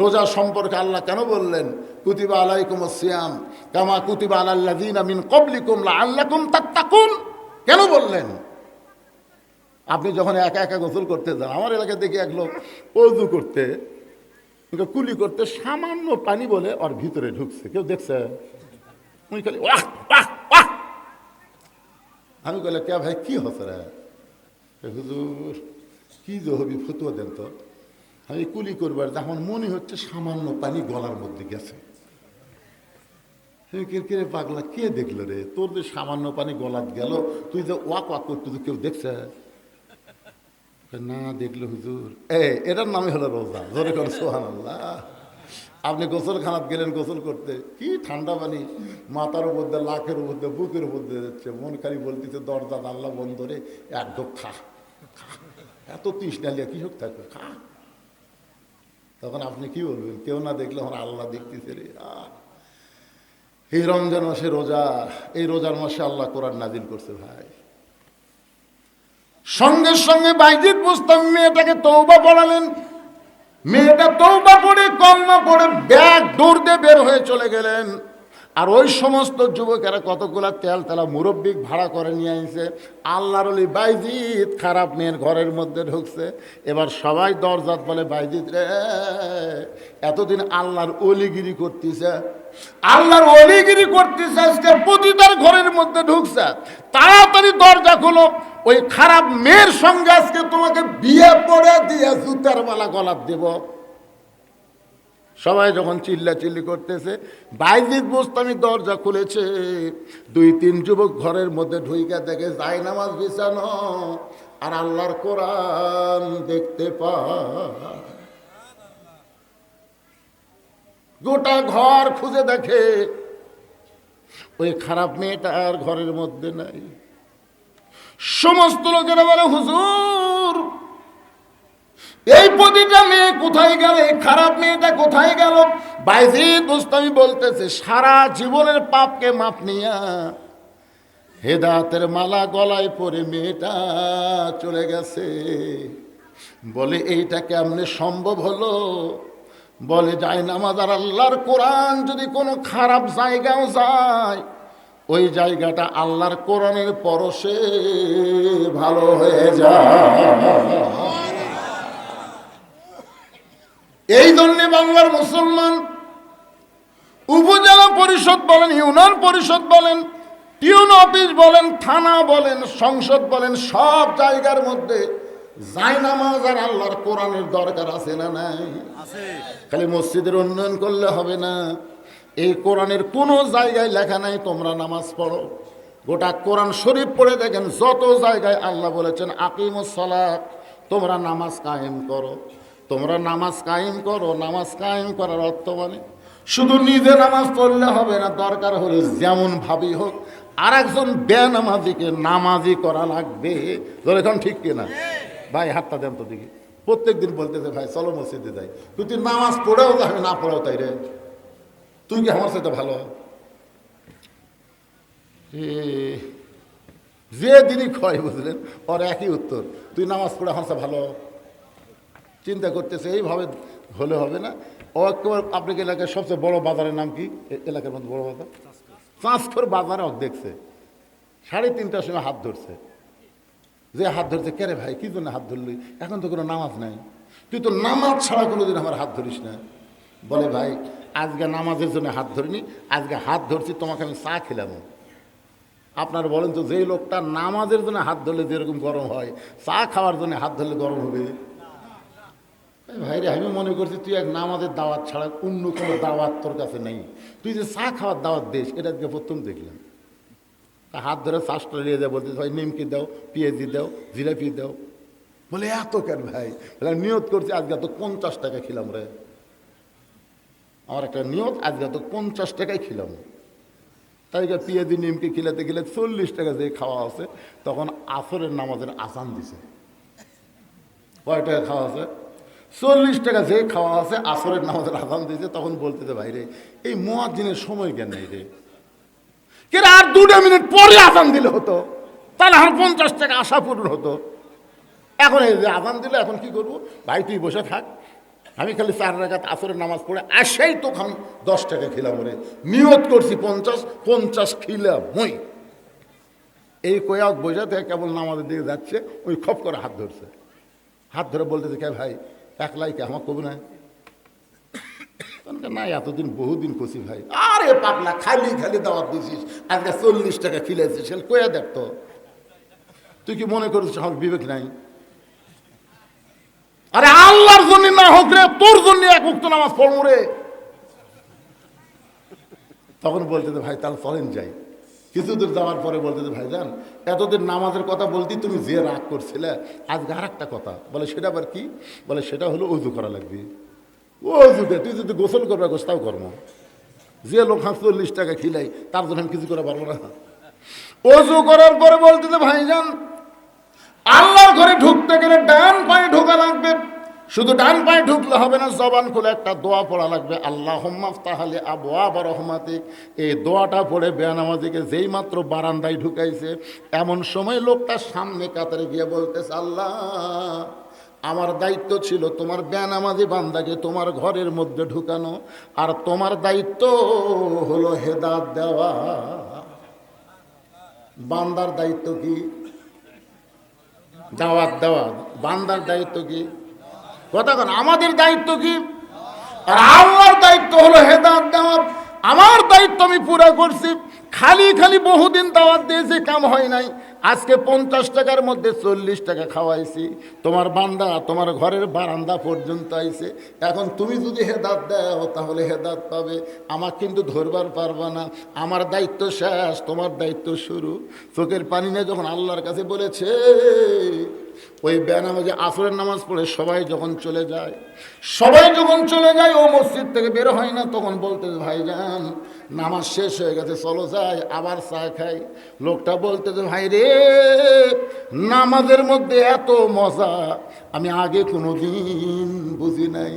রোজা সম্পর্কে আল্লাহ কেন বললেন কুতিবা আলাইকুমুস সিয়াম কামা কুতিবা আলাল লাযিনা মিন ক্বাবলিকুম লাআল্লাকুম তাত্তাকুন? কেন বললেন? আপনি যখন একা একা গোসল করতে যান, আমার এলাকায় দেখি এক লোক ওযু করতে কুলি করতে সামান্য পানি বলে ওর ভিতরে ঢুকছে, কেউ দেখছে? উনি খালি ওয়াহ ওয়াহ ওয়াহ। আমি বলে কে ভাই কি হচ্ছে রে? হুজুর কি যে হবি ফতুয়া দেন তো। আমি কুলি করবার আমার মনে হচ্ছে সামান্য পানি গলার মধ্যে গেছে। কে পাগলা কে দেখলো রে? তোর যে সামান্য পানি গলাত গেল, তুই যে ওয়াক ওয়াক করতে কেউ দেখছে? না দেখলো হুজুর। এটার নামই হলো রোজা। জোরে করে সুবহানাল্লাহ। আপনি গোসলখানাত গেলেন গোসল করতে, কি ঠান্ডা পানি মাথার উপর দিয়ে, লাখের উপর দিয়ে, বুকের উপর দিয়ে যাচ্ছে, মন খালি বলতেছে দরজা আল্লাহ বন্ধ রে, এক ঢোক খা। এত তৃষ্ণা লিয়া কি হোক থাকবে, খা। তখন আপনি কি বলবেন? কেউ না দেখলে আমার আল্লাহ দেখতেছে রে। এই রমজান মাসে রোজা, এই রোজার মাসে আল্লাহ কোরআন নাজিল করছে ভাই। সঙ্গে সঙ্গে বাইজিদ বুস্তামি মেয়েটাকে তওবা পড়ালেন। মেয়েটা তওবা পড়ে কলমা পড়ে ব্যাগ দৌড় দিয়ে বের হয়ে চলে গেলেন। আর ওই সমস্ত যুবকেরা কতগুলা তেল তেলা মুরব্বিক ভাড়া করে নিয়ে আইছে। আল্লাহর ওলি বাইজিদ খারাপ মেয়ের ঘরের মধ্যে ঢুকছে। এবার সবাই দরজাত বলে বাইজিদ রে, এতদিন আল্লাহর অলিগিরি করতেছে, আল্লাহর অলিগিরি করতেছে, আজকে পতিতার ঘরের মধ্যে ঢুকছে, তাড়াতাড়ি দরজা খুলো, ওই খারাপ মেয়ের সঙ্গে আজকে তোমাকে বিয়ে পড়ে দিয়ে জুতার মালা গলাত দেব। সবাই যখন চিল্লাচিল্লি করতেছে, বাইজিদ বুস্তামি দরজা খুলেছে। 2-3 যুবক ঘরের মধ্যে ঢুইকা দেখে জায়নামাজ বিছানো আর আল্লাহর কোরআন দেখতে পায়। গোটা ঘর খুঁজে দেখে ওই খারাপ মেয়েটা আর ঘরের মধ্যে নাই। সমস্ত লোকেরা বলে হুজুর এই প্রতিটা মেয়ে কোথায় গেল, এই খারাপ মেয়েটা কোথায় গেল? বাইজিদ বুস্তামি বলতেছে সারা জীবনের পাপকে মাপ নিয়া হেদায়েতের মালা গলায় পরে মেয়েটা চলে গেছে। বলে এইটা কেমনে সম্ভব হলো? বলে জায়নামাজ আর আল্লাহর কোরআন যদি কোনো খারাপ জায়গাও যায়, ওই জায়গাটা আল্লাহর কোরআনের পরশে ভালো হয়ে যায়। এই জন্যে বাংলার মুসলমান উপজেলা পরিষদ বলেন, ইউনিয়ন পরিষদ বলেন, টিউন অফিস বলেন, থানা বলেন, সংসদ বলেন, সব জায়গার মধ্যে জায়নামাজ আর আল্লাহর কোরআনের দরকার আছে না নাই? খালি মসজিদের উন্নয়ন করলে হবে না। এই কোরআনের কোনো জায়গায় লেখা নাই তোমরা নামাজ পড়ো। গোটা কোরআন শরীফ পড়ে দেখেন, যত জায়গায় আল্লাহ বলেছেন আকিমুস সালাত, তোমরা নামাজ কায়েম করো, তোমরা নামাজ কায়েম করো। নামাজ কায়েম করার অর্থ মানে শুধু নিজে নামাজ পড়লে হবে না, দরকার হলে যেমন ভাবি হোক আর একজন বেনামাজিকে নামাজি করা লাগবে। এখন ঠিক কিনা ভাই? হাতটা দেন তো দেখি। প্রত্যেক দিন বলতেছে ভাই চলো মসজিদে যাই, তুই নামাজ পড়েও যাবে না পড়েও তাই রে, তুই কি আমার সাথে ভালো? যে দিনই কয় বুঝলেন ওর একই উত্তর, তুই নামাজ পড়ে আমার সাথে ভালো। চিন্তা করতেছে এইভাবে হলে হবে না। ও একেবারে আপনাকে এলাকার সবচেয়ে বড় বাজারের নাম কি? এলাকার মধ্যে বড় বাজার চাঁচকর বাজারে ওক দেখছে 3:30টার সময় হাত ধরছে। যে হাত ধরছে, কে রে ভাই কি জন্য হাত ধরলি? এখন তো কোনো নামাজ নাই, তুই তো নামাজ ছাড়া কোনোদিন আমার হাত ধরিস না। বলে ভাই আজকে নামাজের জন্য হাত ধরিনি, আজকে হাত ধরছি তোমাকে আমি চা খেলাম। আপনারা বলেন তো, যেই লোকটা নামাজের জন্য হাত ধরলে যেরকম গরম হয়, চা খাওয়ার জন্য হাত ধরলে গরম হবে? ভাই রে, আমি মনে করছি তুই এক নামাজের দাওয়াত ছাড়া অন্য কোনো দাওয়াত তোর কাছে নেই, তুই যে চা খাওয়ার দাওয়াত দিস এটা আজকে প্রথম দেখলাম। তা হাত ধরে চাষটা নিয়ে যাও, বলতে ভাই নিমকি দাও, পেঁয়াজি দাও, জিলাপি দাও। বলে এত কেন ভাই? নিয়ত করছি আজকে তো 50 টাকা খেলাম রে, আমার একটা নিয়ত আজকে তো 50 টাকায় খেলাম। তাই পেঁয়াজি নিমকি খিলাতে গেলে 40 টাকা যে খাওয়া আছে। তখন আসরের নামাজের আজান দিছে। কয় টাকা খাওয়া আছে? 40 টাকা যে খাওয়া আছে, আসরের নামাজের আজান দিয়েছে। তখন বলতেছে ভাই রে, এই মুয়াজ্জিনের সময় জ্ঞান নেই রে, কে আর 2 মিনিট পরে আজান দিলে হতো, তাহলে আমার 50 টাকা আশা পূরণ হতো। এখন এই যে আজান দিলে এখন কি করবো? ভাই তুই বসে থাক, আমি খালি 4 রাকাত আসরের নামাজ পড়ে আসাই তো আমি 10 টাকা খেলাম, ওরে নিয়ত করছি 50 খিলাম মই। এই কয়েক বোঝাতে কেবল নামাজের দিকে যাচ্ছে, ওই খপ করে হাত ধরছে, হাত ধরে বলতেছে কে ভাই একলাই কে আমার কবি না? না এতদিন বহুদিন খুশি ভাই। আরে পাগলা, খালি খালি দাওয়াত দিছিস, আজকে 40 টাকা খিলেছিস, কয়া দেখ তো, তুই কি মনে করিস আমার বিবেক নাই? আরে আল্লাহর জন্য না হোক রে, তোর জন্য এক ওয়াক্ত নামাজ পড়বো রে। তখন বলতে ভাই তাহলে চলেন যাই। কিছু দূর যাওয়ার পরে বলতে ভাই জান, এতদিন নামাজের কথা বলতে তুমি যে রাগ করছিলে, আজকে আর একটা কথা বলে, সেটা আবার কি? বলে সেটা হলো অজু করা লাগবে। অজুতে তুই যদি গোসল করবে গোস্তাও কর্ম, যে লোক 40 টাকা খিলাই তার জন্য আমি কিছু করে পারবো না। অজু করার পরে বলতে ভাই জান, আল্লাহর ঘরে ঢুকতে গেলে ডান পায়ে ঢোকা লাগবে। শুধু ডান পায়ে ঢুকলে হবে না, জবান খুলে একটা দোয়া পড়া লাগবে, আল্লাহুম্মা আফতাহ লি আবওয়াব রাহমাতিক। এই দোয়াটা পড়ে বেনামাজিকে যেই মাত্র বারান্দায় ঢুকাইছে, এমন সময় লোকটা সামনে কাতারে গিয়ে বলতেছে, আল্লাহ আমার দায়িত্ব ছিল তোমার বেনামাজি বান্দাকে তোমার ঘরের মধ্যে ঢুকানো, আর তোমার দায়িত্ব হলো হেদায়েত দেওয়া। বান্দার দায়িত্ব কি? দাওয়াত দেওয়া। বান্দার দায়িত্ব কি? কথা কন, আমাদের দায়িত্ব কি? আর আল্লাহর দায়িত্ব হলো হেদায়েত দেওয়া। আমার দায়িত্ব আমি পুরা করছি। খালি খালি বহুদিন দাওয়াত দিয়েছি, কাম হয় নাই। আজকে 50 টাকার মধ্যে 40 টাকা খাওয়াইছি, তোমার বান্দা তোমার ঘরের বারান্দা পর্যন্ত আইছে। এখন তুমি যদি হেদায়েত দাও তাহলে হেদায়েত পাবে, আমার কিন্তু ধরবার পারবা না। আমার দায়িত্ব শেষ, তোমার দায়িত্ব শুরু। চোখের পানি নিয়ে যখন আল্লাহর কাছে বলেছে, ওই বেনামাজি আসরের নামাজ পড়ে সবাই যখন চলে যায়, ও মসজিদ থেকে বের হয় না, তখন বলতে ভাইজান নামাজ শেষ হয়ে গেছে, চলো যাই আবার চা খাই। লোকটা বলতে ভাই রে, নামাজের মধ্যে এত মজা আমি আগে কোনোদিন বুঝি নাই।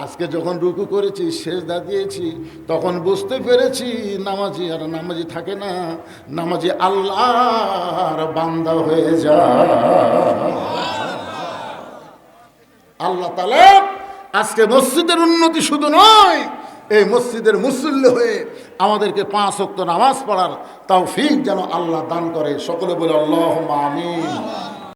আজকে যখন রুকু করেছি, সেজদা দিয়েছি, তখন বুঝতে পেরেছি নামাজি আর নামাজি থাকে না, নামাজি আল্লাহর বান্দা হয়ে যায়। আল্লাহ তাআলা আজকে মসজিদের উন্নতি শুধু নয়, এই মসজিদের মুসল্লি হয়ে আমাদেরকে 5 ওয়াক্ত নামাজ পড়ার তৌফিক যেন আল্লাহ দান করে। সকলে বলে আল্লাহুম্মা আমিন।